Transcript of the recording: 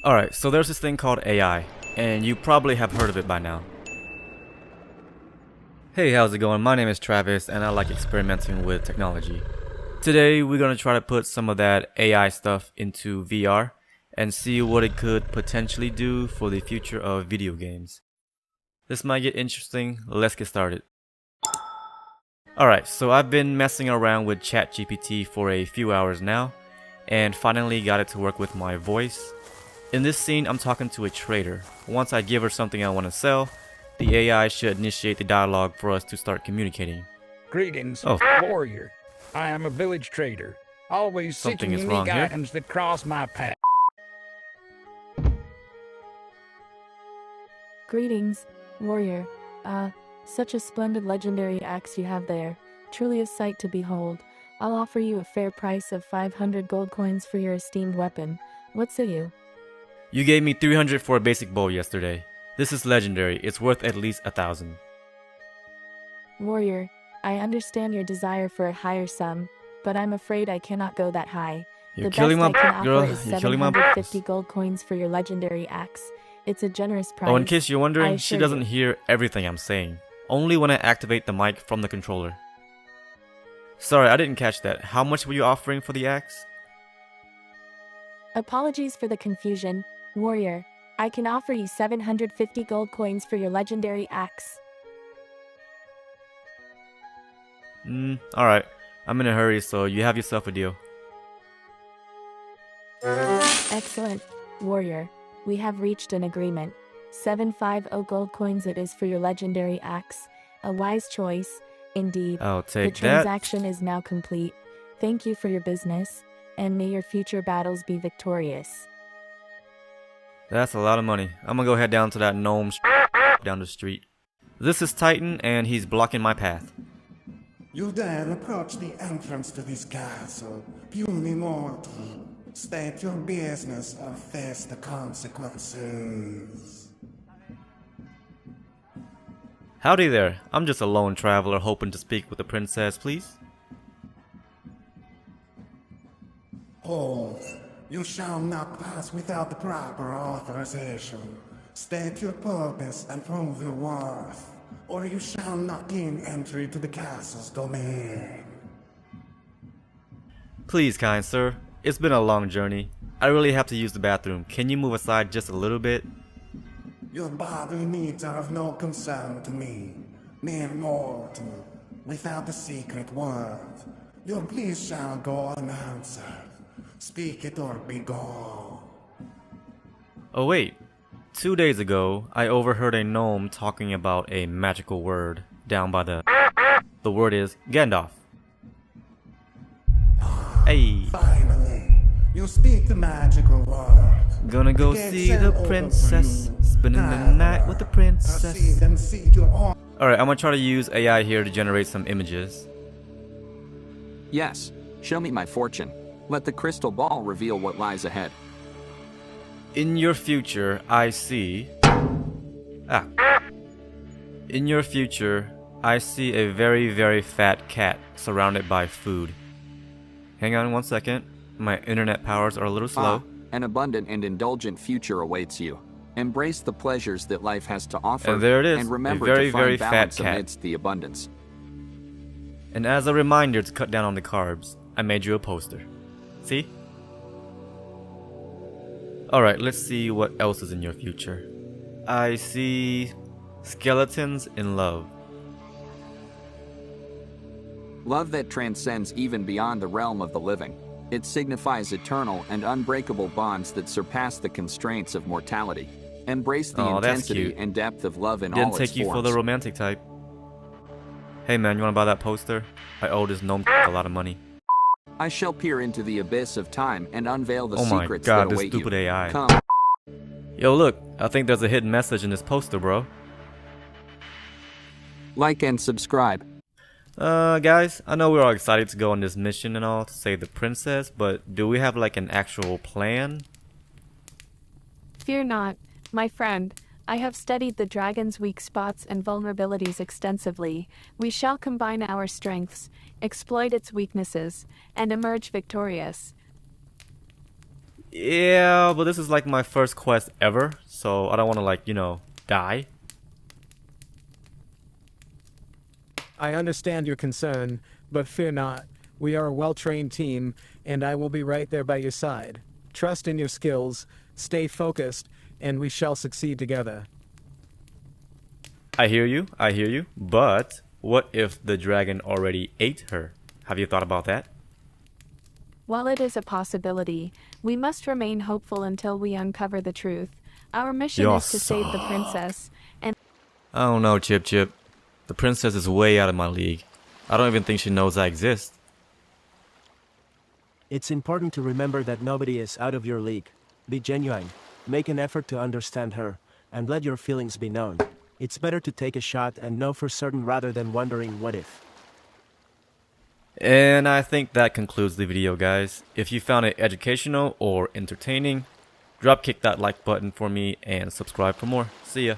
Alright, so there's this thing called AI, and you probably have heard of it by now. Hey, how's it going? My name is Travis, and I like experimenting with technology. Today, we're going to try to put some of that AI stuff into VR, and see what it could potentially do for the future of video games. This might get interesting, let's get started. Alright, so I've been messing around with ChatGPT for a few hours now, and finally got it to work with my voice. In this scene, I'm talking to a trader. Once I give her something I want to sell, the AI should initiate the dialogue for us to start communicating. Greetings, Oh, warrior. I am a village trader, always something seeking is wrong unique here. items that cross my path. Greetings, warrior. Such a splendid legendary axe you have there. Truly a sight to behold. I'll offer you a fair price of 500 gold coins for your esteemed weapon. What say you? You gave me 300 for a basic bow yesterday. This is legendary, it's worth at least 1,000. Warrior, I understand your desire for a higher sum, but I'm afraid I cannot go that high. You're The killing best my I can girl, offer is you're killing my 750 gold coins for your legendary axe. It's a generous price. Oh, in case you're I wondering, she assure doesn't you. hear everything I'm saying. Only when I activate the mic from the controller. Sorry, I didn't catch that. How much were you offering for the axe? Apologies for the confusion, warrior. I can offer you 750 gold coins for your legendary axe. Alright. I'm in a hurry, so you have yourself a deal. Excellent, warrior. We have reached an agreement. 750 gold coins it is for your legendary axe. A wise choice, indeed. I'll The take that. transaction is now complete. Thank you for your business, and may your future battles be victorious. That's a lot of money. I'm gonna go head down to that gnome down the street. This is Titan, and he's blocking my path. You dare approach the entrance to this castle, puny mortal. State your business or face the consequences. Howdy there. I'm just a lone traveler hoping to speak with the princess, please. Hold. You shall not pass without the proper authorization. State your purpose and prove your worth, or you shall not gain entry to the castle's domain. Please, kind sir. It's been a long journey. I really have to use the bathroom. Can you move aside just a little bit? Your bodily needs are of no concern to me, mere mortal. Without the secret word, your pleas shall go unanswered. Speak it or be gone. Oh wait. 2 days ago, I overheard a gnome talking about a magical word down by the... The word is Gandalf. Hey. Finally, you speak the magical word. Gonna go The gates see shall the open for princess. you. Spending the night with the princess. Proceed and seek your own. Alright, I'm gonna try to use AI here to generate some images. Yes, show me my fortune. Let the crystal ball reveal what lies ahead. In your future, I see... In your future, I see a very, very fat cat surrounded by food. Hang on one second. My internet powers are a little slow. An abundant and indulgent future awaits you. Embrace the pleasures that life has to offer. And there it is, and remember a very, to find very fat balance cat. amidst the abundance. And as a reminder to cut down on the carbs, I made you a poster. See? Alright, let's see what else is in your future. I see... skeletons in love. Love that transcends even beyond the realm of the living. It signifies eternal and unbreakable bonds that surpass the constraints of mortality. Embrace the Oh, that's intensity cute. and depth of love in Didn't all its take you for forms. the romantic type. Hey man, you wanna buy that poster? I owe this gnome a lot of money. I shall peer into the abyss of time and unveil the Oh my secrets god, that this await stupid you. AI. Come. Yo look, I think there's a hidden message in this poster, bro. Like and subscribe. Guys, I know we're all excited to go on this mission and all to save the princess, but do we have like an actual plan? Fear not, my friend. I have studied the dragon's weak spots and vulnerabilities extensively. We shall combine our strengths, exploit its weaknesses, and emerge victorious. Yeah, but this is like my first quest ever, so I don't want to like, you know, die. I understand your concern, but fear not. We are a well-trained team, and I will be right there by your side. Trust in your skills, stay focused, and we shall succeed together. I hear you, but what if the dragon already ate her? Have you thought about that? While it is a possibility, we must remain hopeful until we uncover the truth. Our mission is to save the princess, and I don't know, Chip Chip. The princess is way out of my league. I don't even think she knows I exist. It's important to remember that nobody is out of your league. Be genuine, make an effort to understand her, and let your feelings be known. It's better to take a shot and know for certain rather than wondering what if. And I think that concludes the video, guys. If you found it educational or entertaining, drop kick that like button for me and subscribe for more. See ya.